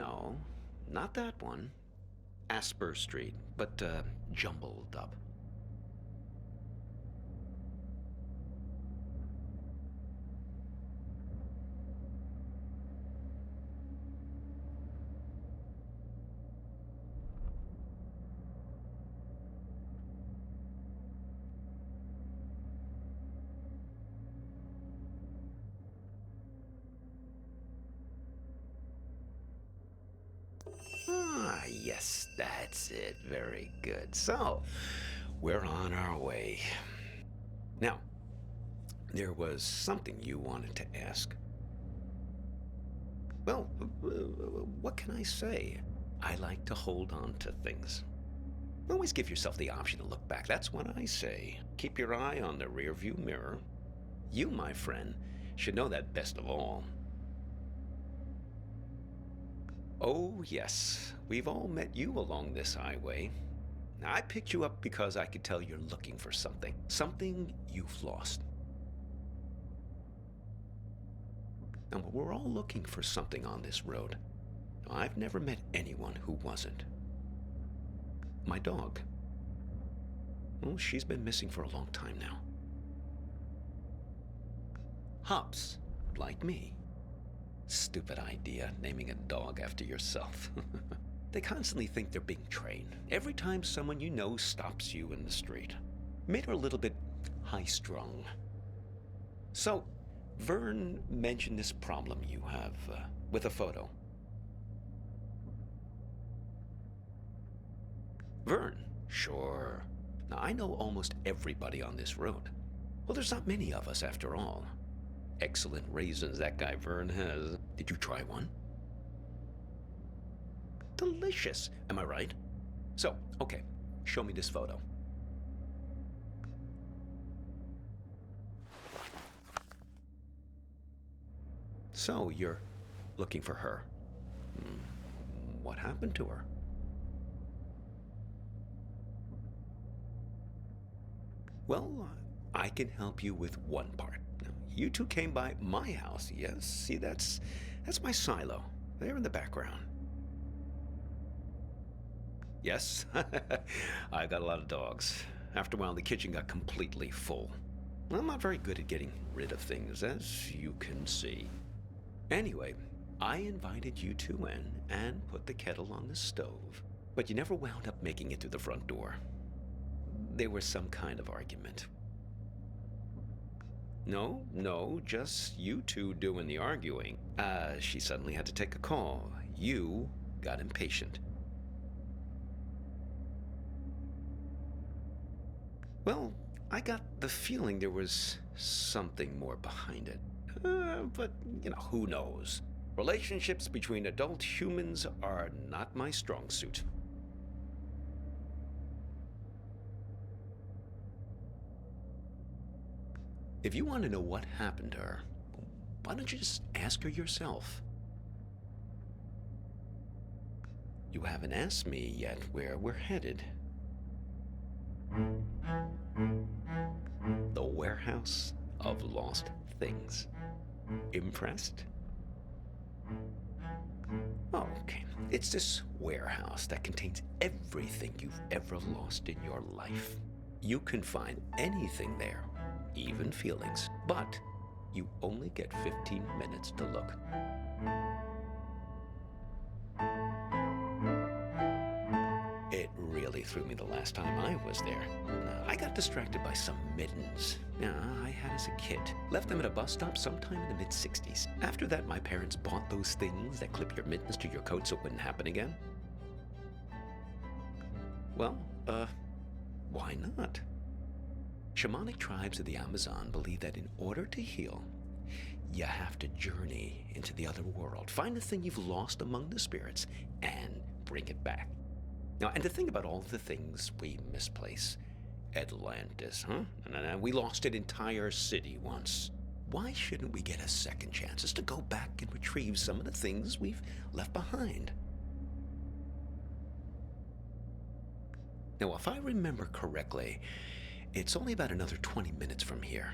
No, not that one. Asper Street, but jumbled up. Ah, yes, that's it. Very good. So, we're on our way. Now, there was something you wanted to ask. Well, what can I say? I like to hold on to things. Always give yourself the option to look back. That's what I say. Keep your eye on the rearview mirror. You, my friend, should know that best of all. Oh, yes. We've all met you along this highway. I picked you up because I could tell you're looking for something. Something you've lost. Now, we're all looking for something on this road. I've never met anyone who wasn't. My dog. Well, she's been missing for a long time now. Hops, like me. Stupid idea, naming a dog after yourself. They constantly think they're being trained. Every time someone you know stops you in the street. Made her a little bit high-strung. So, Vern mentioned this problem you have with a photo. Vern? Sure. Now, I know almost everybody on this road. Well, there's not many of us after all. Excellent raisins that guy Vern has. Did you try one? Delicious, am I right? So, okay, show me this photo. So, you're looking for her. What happened to her? Well, I can help you with one part. Now, you two came by my house, yes? See, that's my silo, there in the background. Yes, I got a lot of dogs. After a while, the kitchen got completely full. I'm not very good at getting rid of things, as you can see. Anyway, I invited you two in and put the kettle on the stove, but you never wound up making it to the front door. There was some kind of argument. No, just you two doing the arguing. She suddenly had to take a call. You got impatient. Well, I got the feeling there was something more behind it. But, who knows? Relationships between adult humans are not my strong suit. If you want to know what happened to her, why don't you just ask her yourself? You haven't asked me yet where we're headed. The warehouse of lost things. Impressed? Oh, okay. It's this warehouse that contains everything you've ever lost in your life. You can find anything there, even feelings, but you only get 15 minutes to look. It really threw me the last time I was there. I got distracted by some mittens. I had as a kid. Left them at a bus stop sometime in the mid-60s. After that, my parents bought those things that clip your mittens to your coat so it wouldn't happen again. Well, why not? Shamanic tribes of the Amazon believe that in order to heal, you have to journey into the other world, find the thing you've lost among the spirits, and bring it back. Now, and to think about all the things we misplace. Atlantis, huh? And we lost an entire city once. Why shouldn't we get a second chance just to go back and retrieve some of the things we've left behind? Now, if I remember correctly, it's only about another 20 minutes from here.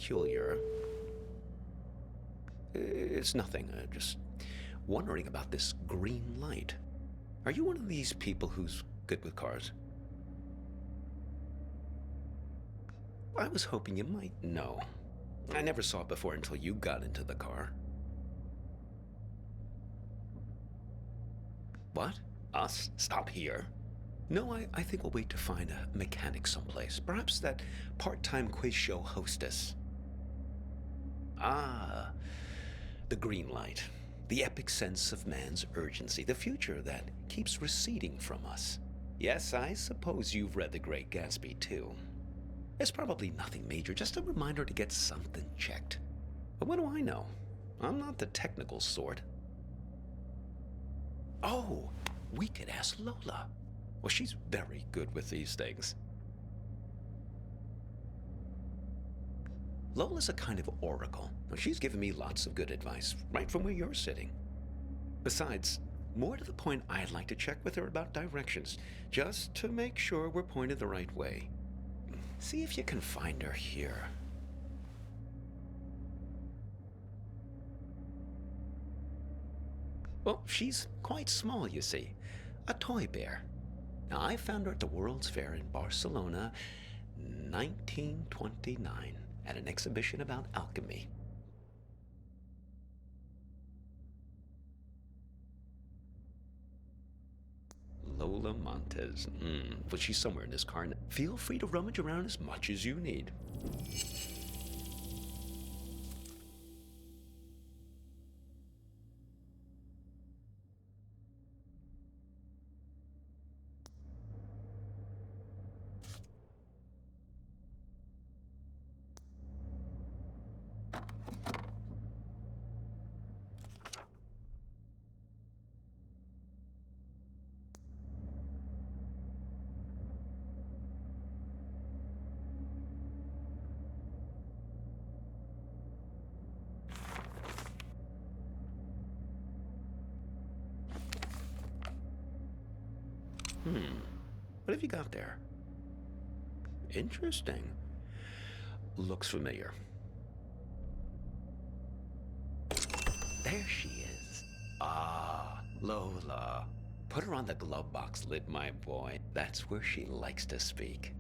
peculiar. It's nothing, just wondering about this green light. Are you one of these people who's good with cars? I was hoping you might know. I never saw it before until you got into the car. What? Us? Stop here? No, I think we'll wait to find a mechanic someplace. Perhaps that part-time quiz show hostess. Ah, the green light. The epic sense of man's urgency. The future that keeps receding from us. Yes, I suppose you've read The Great Gatsby, too. It's probably nothing major, just a reminder to get something checked. But what do I know? I'm not the technical sort. Oh, we could ask Lola. Well, she's very good with these things. Lola's a kind of oracle. She's given me lots of good advice, right from where you're sitting. Besides, more to the point, I'd like to check with her about directions, just to make sure we're pointed the right way. See if you can find her here. Well, she's quite small, you see. A toy bear. Now, I found her at the World's Fair in Barcelona, 1929, at an exhibition about alchemy. Lola Montez. Well, she's somewhere in this car. Feel free to rummage around as much as you need. What have you got there? Interesting. Looks familiar. There she is. Ah, Lola. Put her on the glove box lid, my boy. That's where she likes to speak.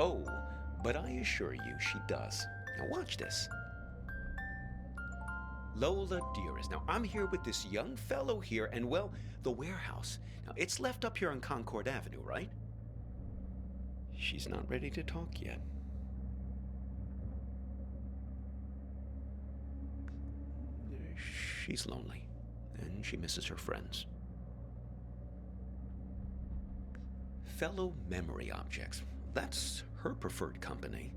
Oh, but I assure you she does. Now watch this. Lola, dearest, now I'm here with this young fellow here and, well, the warehouse. Now, it's left up here on Concord Avenue, right? She's not ready to talk yet. She's lonely, and she misses her friends. Fellow memory objects. That's her preferred company.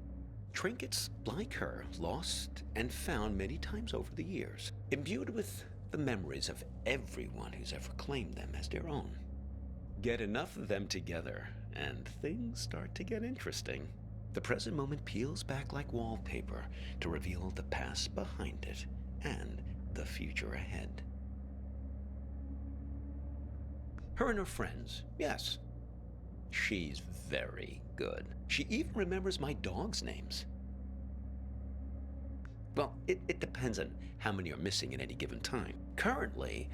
Trinkets like her, lost and found many times over the years, imbued with the memories of everyone who's ever claimed them as their own. Get enough of them together, and things start to get interesting. The present moment peels back like wallpaper to reveal the past behind it and the future ahead. Her and her friends, yes. She's very good. She even remembers my dog's names. Well, it depends on how many are missing at any given time. Currently,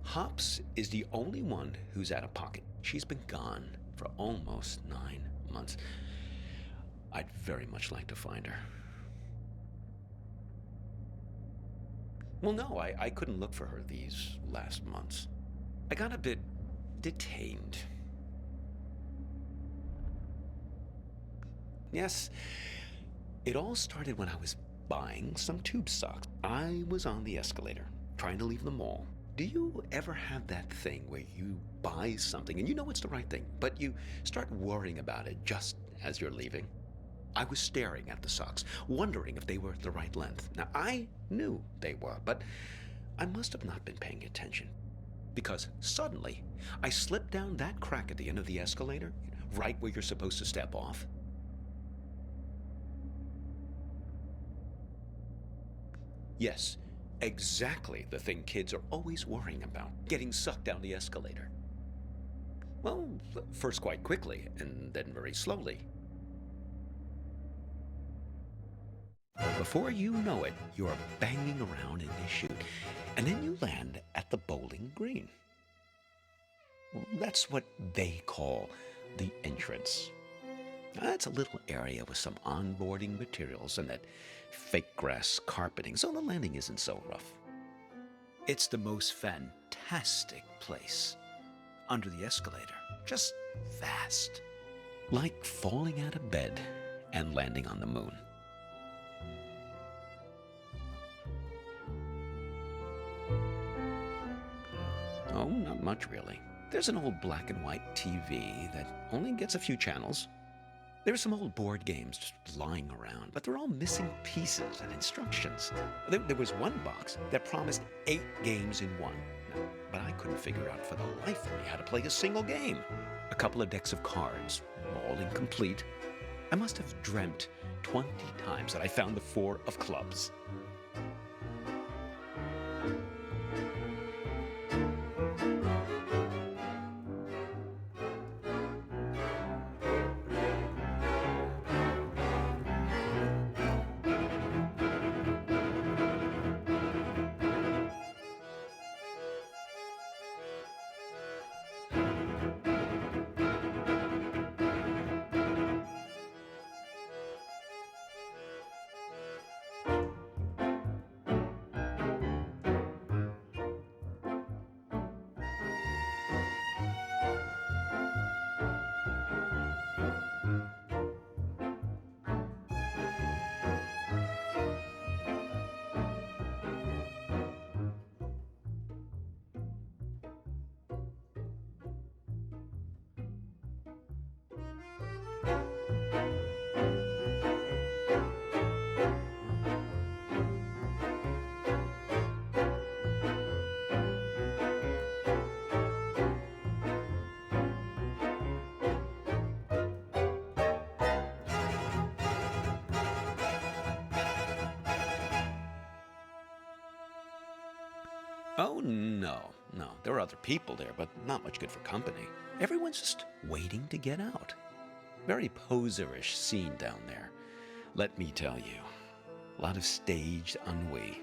Hops is the only one who's out of pocket. She's been gone for almost 9 months. I'd very much like to find her. Well, no, I couldn't look for her these last months. I got a bit detained. Yes, it all started when I was buying some tube socks. I was on the escalator, trying to leave the mall. Do you ever have that thing where you buy something and you know it's the right thing, but you start worrying about it just as you're leaving? I was staring at the socks, wondering if they were the right length. Now, I knew they were, but I must have not been paying attention. Because suddenly, I slipped down that crack at the end of the escalator, right where you're supposed to step off? Yes, exactly the thing kids are always worrying about, getting sucked down the escalator. Well, first quite quickly, and then very slowly. Before you know it, you're banging around in this chute, and then you land at the bowling green. That's what they call the entrance. It's a little area with some onboarding materials and that fake grass carpeting, so the landing isn't so rough. It's the most fantastic place. Under the escalator, just vast. Like falling out of bed and landing on the moon. Oh, not much really. There's an old black and white TV that only gets a few channels. There's some old board games just lying around, but they're all missing pieces and instructions. There was one box that promised 8 games in one, but I couldn't figure out for the life of me how to play a single game. A couple of decks of cards, all incomplete. I must have dreamt 20 times that I found the 4 of clubs. Oh, no. There are other people there, but not much good for company. Everyone's just waiting to get out. Very poserish scene down there. Let me tell you. A lot of staged ennui.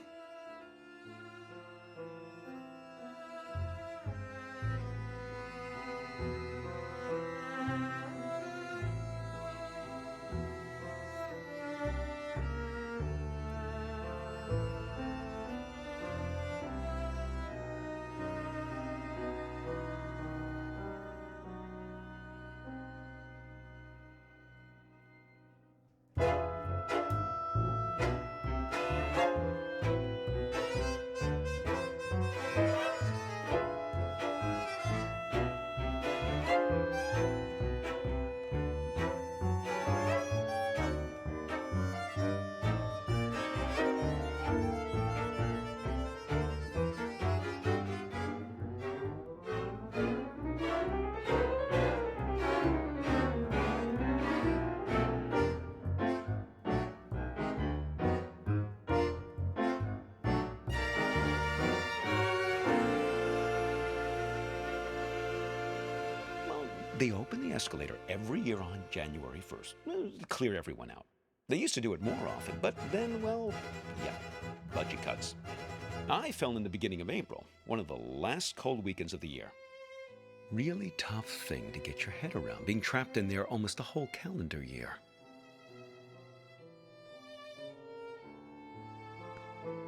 They open the escalator every year on January 1st, to clear everyone out. They used to do it more often, but then, well, yeah, budget cuts. I fell in the beginning of April, one of the last cold weekends of the year. Really tough thing to get your head around, being trapped in there almost a whole calendar year.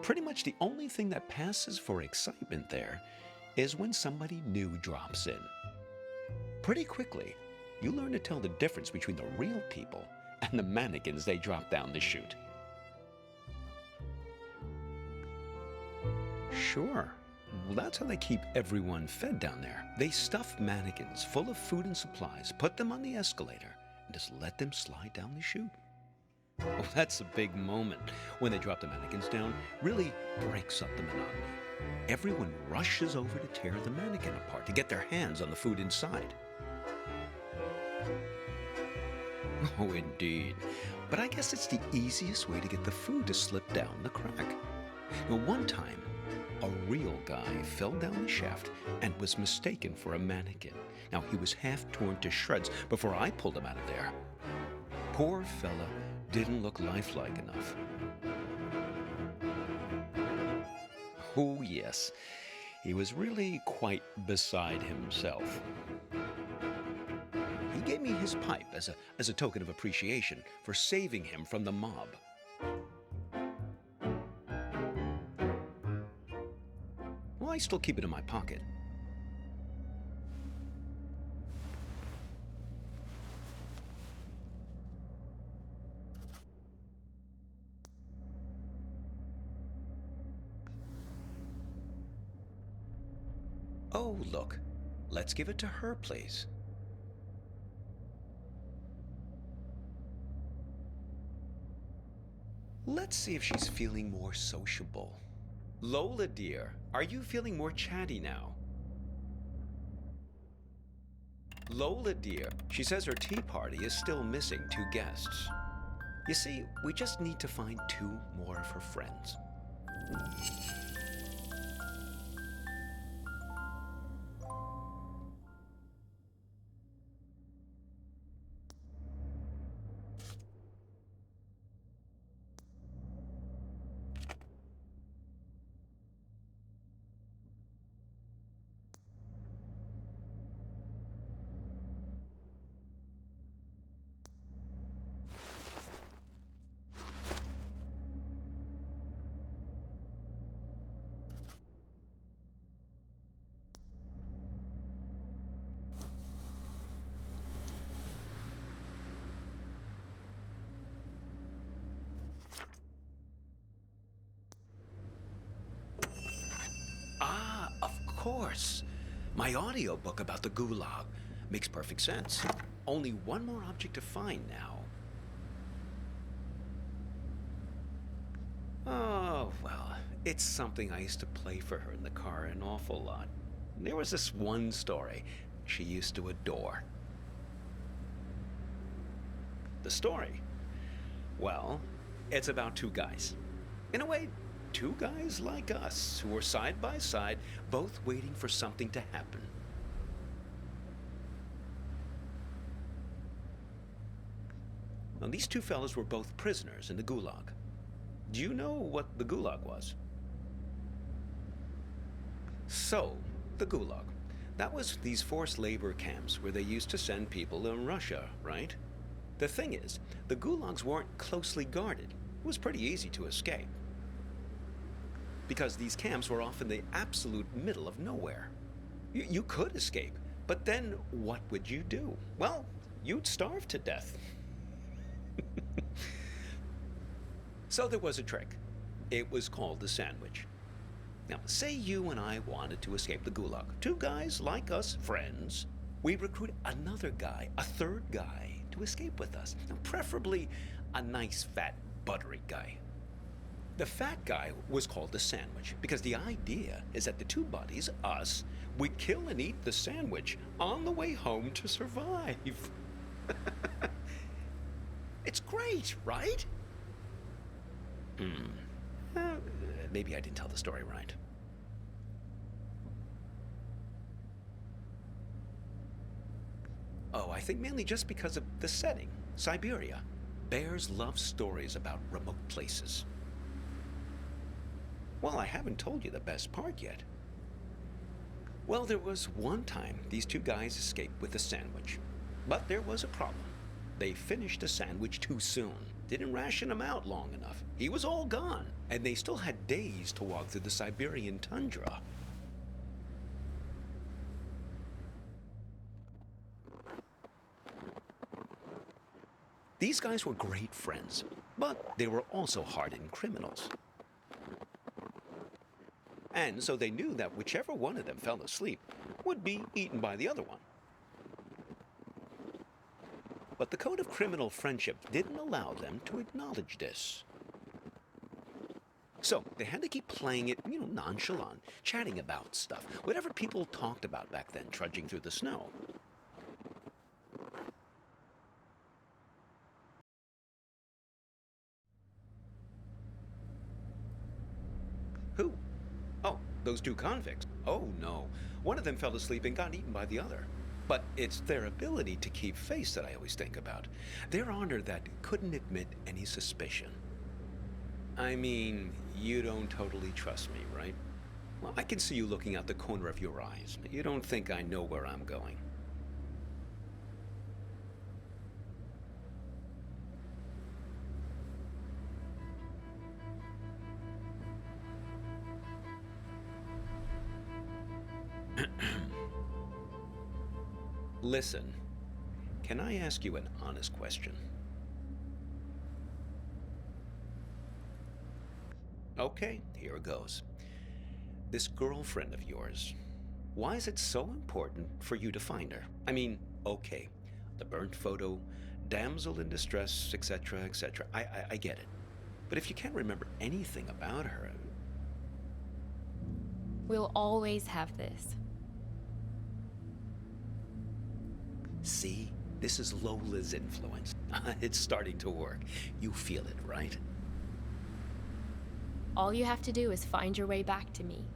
Pretty much the only thing that passes for excitement there is when somebody new drops in. Pretty quickly, you learn to tell the difference between the real people and the mannequins they drop down the chute. Sure, well, that's how they keep everyone fed down there. They stuff mannequins full of food and supplies, put them on the escalator, and just let them slide down the chute. Oh, that's a big moment when they drop the mannequins down. Really breaks up the monotony. Everyone rushes over to tear the mannequin apart to get their hands on the food inside. Oh, indeed. But I guess it's the easiest way to get the food to slip down the crack. Now, one time, a real guy fell down the shaft and was mistaken for a mannequin. Now, he was half torn to shreds before I pulled him out of there. Poor fella didn't look lifelike enough. Oh, yes, he was really quite beside himself. He gave me his pipe as a token of appreciation for saving him from the mob. Well, I still keep it in my pocket. Oh, look, let's give it to her place. Let's see if she's feeling more sociable. Lola, dear, are you feeling more chatty now? Lola, dear, she says her tea party is still missing 2 guests. You see, we just need to find 2 more of her friends. Ah, of course. My audiobook about the Gulag makes perfect sense. Only one more object to find now. Oh, well, it's something I used to play for her in the car an awful lot. There was this one story she used to adore. The story? Well, it's about 2 guys. In a way, 2 guys like us who were side by side, both waiting for something to happen. Now, these 2 fellas were both prisoners in the Gulag. Do you know what the Gulag was? So, the Gulag. That was these forced labor camps where they used to send people to Russia, right? The thing is, the Gulags weren't closely guarded. It was pretty easy to escape. Because these camps were often the absolute middle of nowhere. You could escape, but then what would you do? Well, you'd starve to death. So there was a trick. It was called the sandwich. Now, say you and I wanted to escape the Gulag. 2 guys like us, friends. We recruit another guy, a 3rd guy, to escape with us. Now, preferably a nice, fat, buttery guy. The fat guy was called the sandwich because the idea is that the 2 buddies, us, we kill and eat the sandwich on the way home to survive. It's great, right? Maybe I didn't tell the story right. Oh, I think mainly just because of the setting, Siberia. Bears love stories about remote places. Well, I haven't told you the best part yet. Well, there was one time these 2 guys escaped with a sandwich. But there was a problem. They finished the sandwich too soon. Didn't ration him out long enough. He was all gone. And they still had days to walk through the Siberian tundra. These guys were great friends, but they were also hardened criminals. And so they knew that whichever one of them fell asleep would be eaten by the other one. But the code of criminal friendship didn't allow them to acknowledge this. So they had to keep playing it, nonchalant, chatting about stuff, whatever people talked about back then, trudging through the snow. Those two convicts. Oh, no. One of them fell asleep and got eaten by the other. But it's their ability to keep face that I always think about. Their honor that couldn't admit any suspicion. I mean, you don't totally trust me, right? Well, I can see you looking out the corner of your eyes. You don't think I know where I'm going. Listen, can I ask you an honest question? Okay, here it goes. This girlfriend of yours, why is it so important for you to find her? I mean, okay, the burnt photo, damsel in distress, etc., etc. I get it. But if you can't remember anything about her... We'll always have this. See? This is Lola's influence. It's starting to work. You feel it, right? All you have to do is find your way back to me.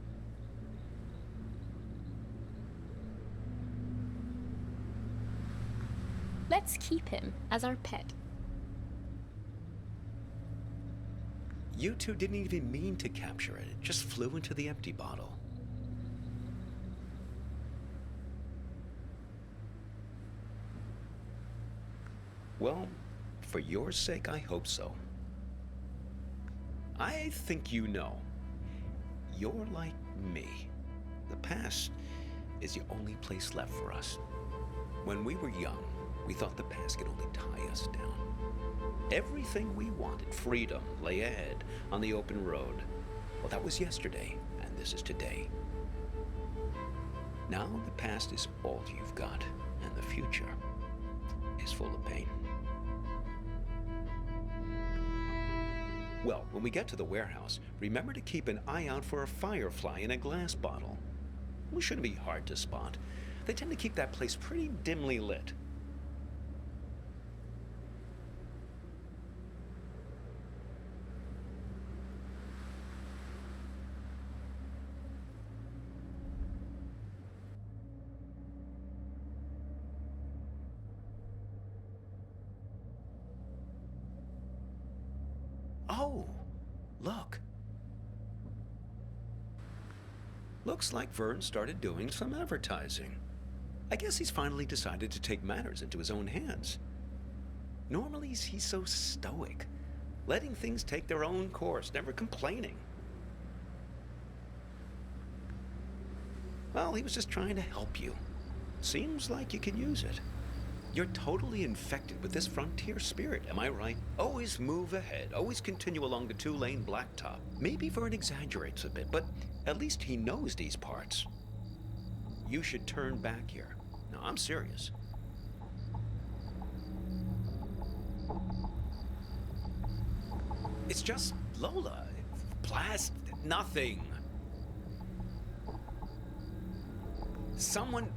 Let's keep him as our pet. You two didn't even mean to capture it. It just flew into the empty bottle. Well, for your sake, I hope so. I think you know. You're like me. The past is the only place left for us. When we were young, we thought the past could only tie us down. Everything we wanted, freedom, lay ahead on the open road. Well, that was yesterday, and this is today. Now the past is all you've got, and the future is full of pain. Well, when we get to the warehouse, remember to keep an eye out for a firefly in a glass bottle. It shouldn't be hard to spot. They tend to keep that place pretty dimly lit. Oh, look. Looks like Vern started doing some advertising. I guess he's finally decided to take matters into his own hands. Normally, he's so stoic, letting things take their own course, never complaining. Well, he was just trying to help you. Seems like you can use it. You're totally infected with this frontier spirit, am I right? Always move ahead, always continue along the two-lane blacktop. Maybe Vern exaggerates a bit, but at least he knows these parts. You should turn back here. No, I'm serious. It's just Lola. Blast nothing. Someone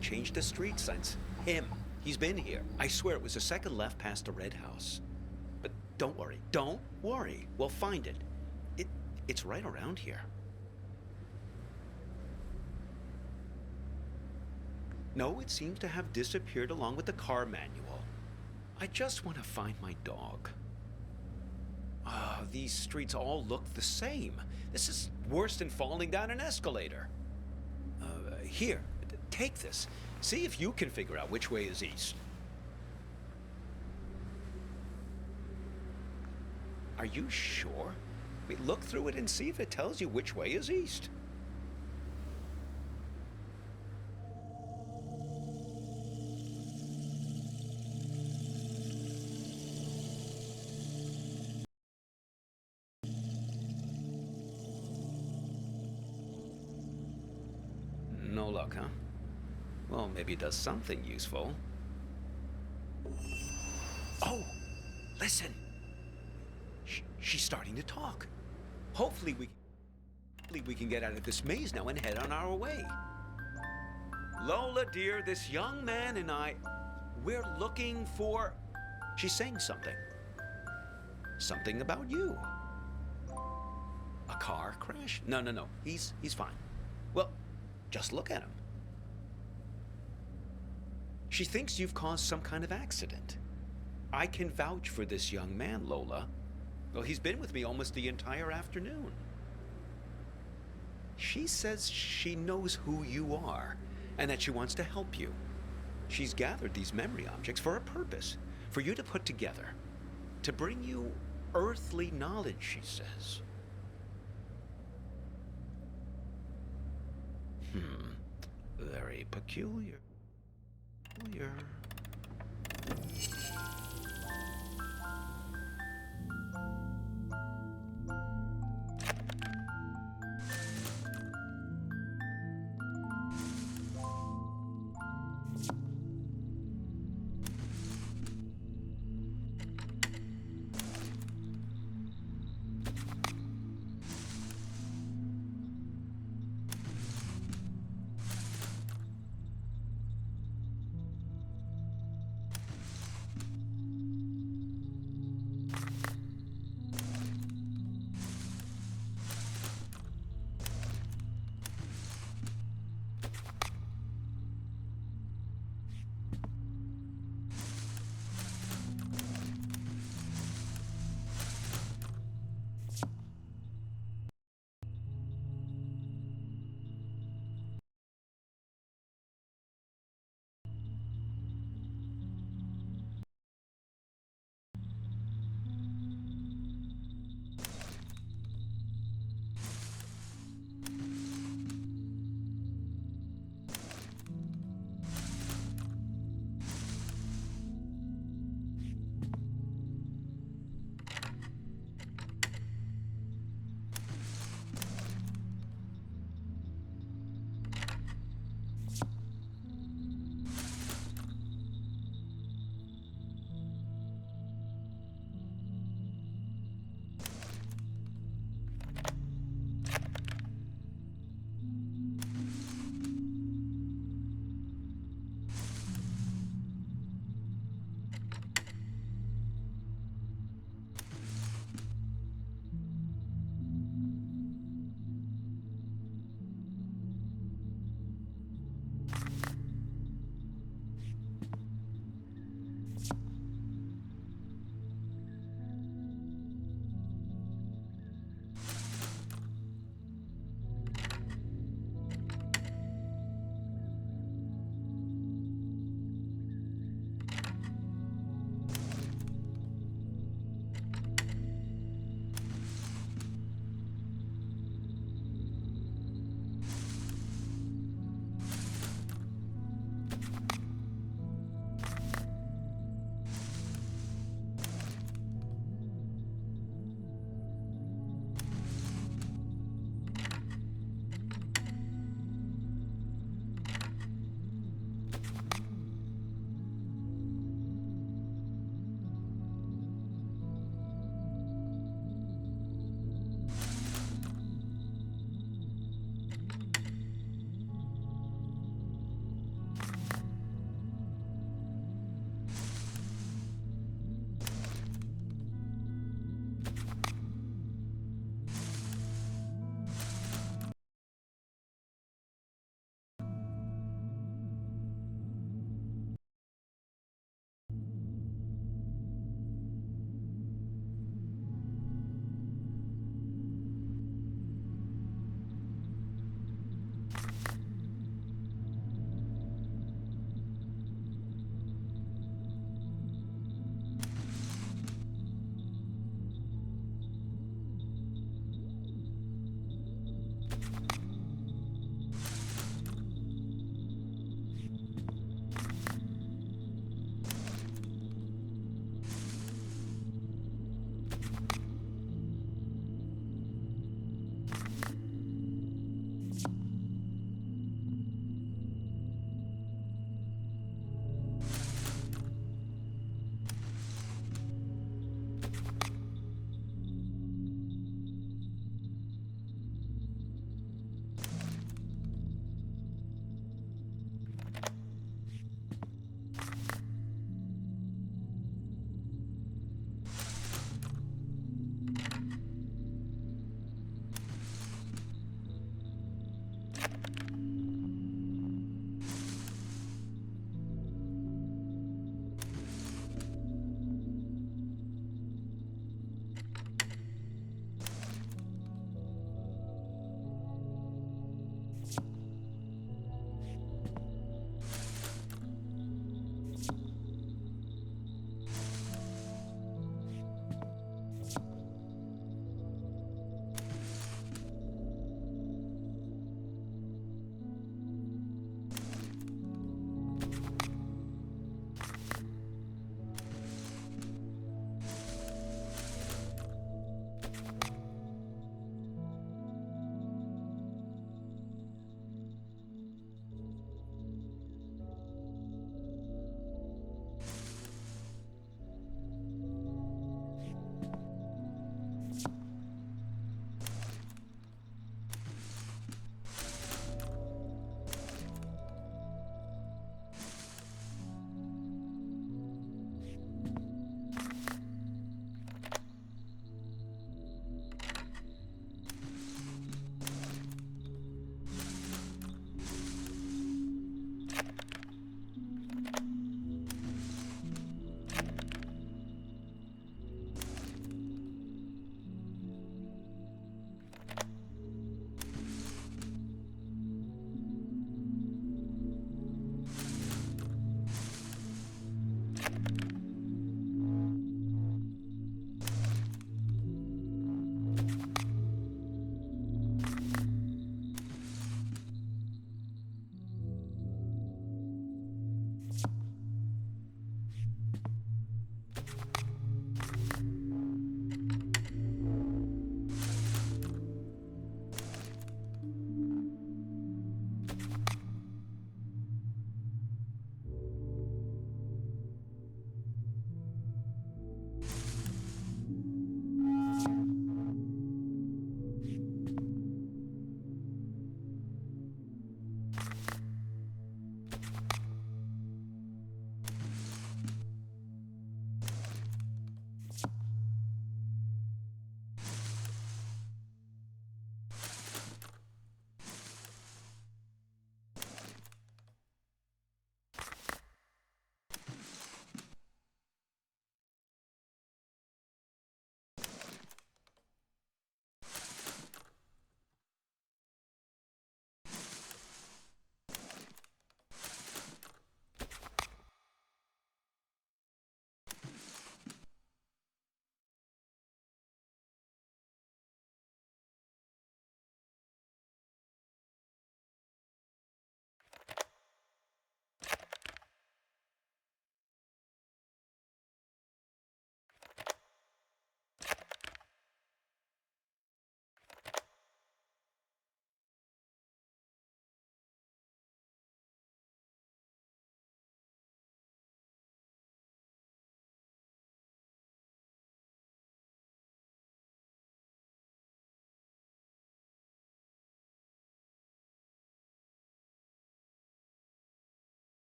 changed the street signs. Him. He's been here. I swear it was the second left past the red house. But don't worry. Don't worry. We'll find it. It's right around here. No, it seems to have disappeared along with the car manual. I just want to find my dog. These streets all look the same. This is worse than falling down an escalator. Here, take this. See if you can figure out which way is east. Are you sure? I mean, look through it and see if it tells you which way is east. No luck, huh? Well, maybe it does something useful. Oh! Listen! She's starting to talk. Hopefully we can get out of this maze now and head on our way. Lola, dear, this young man and I, we're looking for... She's saying something. Something about you. A car crash? No, no, no. He's fine. Well, just look at him. She thinks you've caused some kind of accident. I can vouch for this young man, Lola. Well, he's been with me almost the entire afternoon. She says she knows who you are and that she wants to help you. She's gathered these memory objects for a purpose, for you to put together, to bring you earthly knowledge, she says. Very peculiar.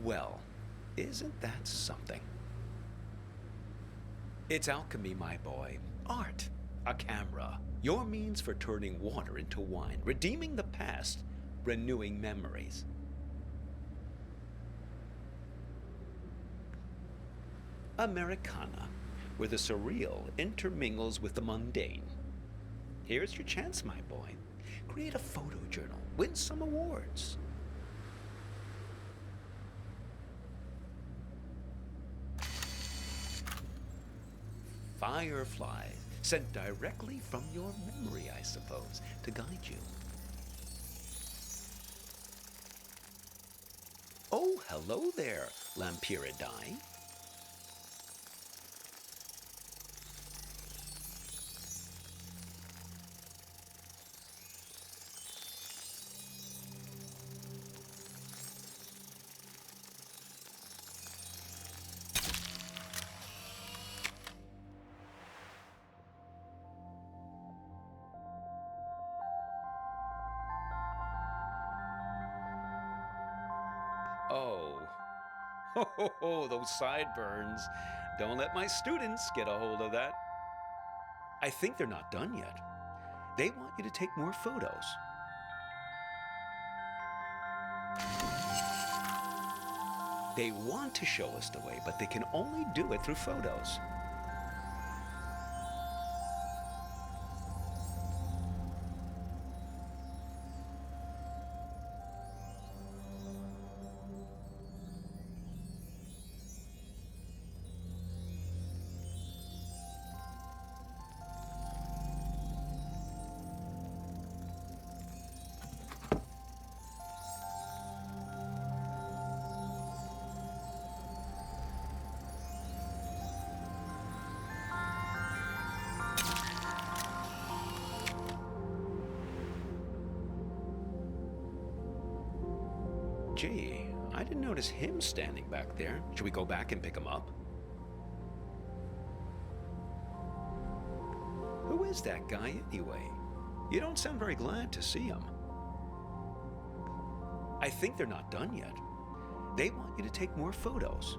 Well, isn't that something? It's alchemy, my boy. Art. A camera. Your means for turning water into wine, redeeming the past, renewing memories. Americana, where the surreal intermingles with the mundane. Here's your chance, my boy. Create a photo journal. Win some awards. Firefly, sent directly from your memory, I suppose, to guide you. Oh, hello there, Lampyridae. Oh, those sideburns. Don't let my students get a hold of that. I think they're not done yet. They want you to take more photos. They want to show us the way, but they can only do it through photos. Gee, I didn't notice him standing back there. Should we go back and pick him up? Who is that guy anyway? You don't sound very glad to see him. I think they're not done yet. They want you to take more photos.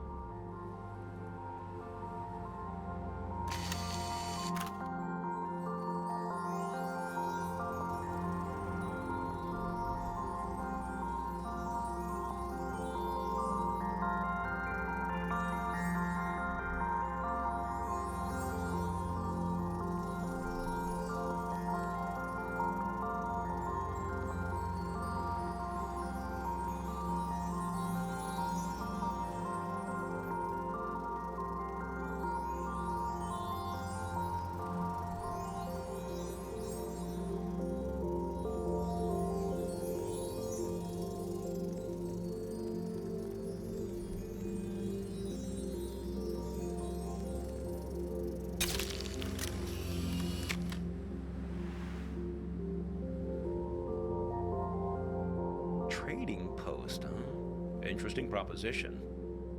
Trading post, huh? Interesting proposition.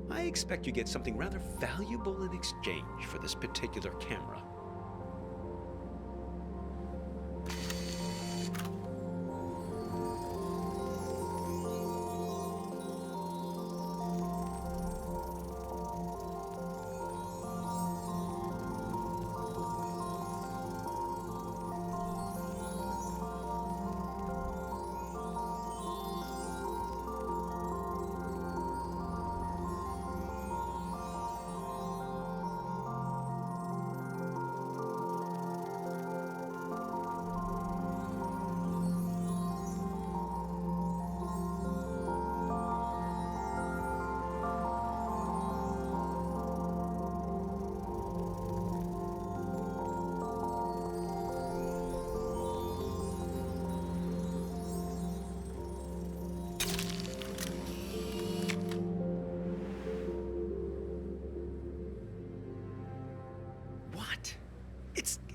I expect you get something rather valuable in exchange for this particular camera.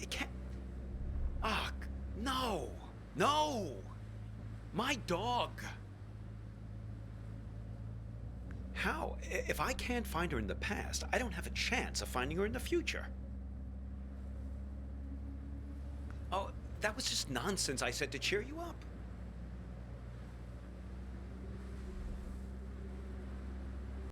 It can't. Ah, no! No! My dog! How? If I can't find her in the past, I don't have a chance of finding her in the future. Oh, that was just nonsense I said to cheer you up.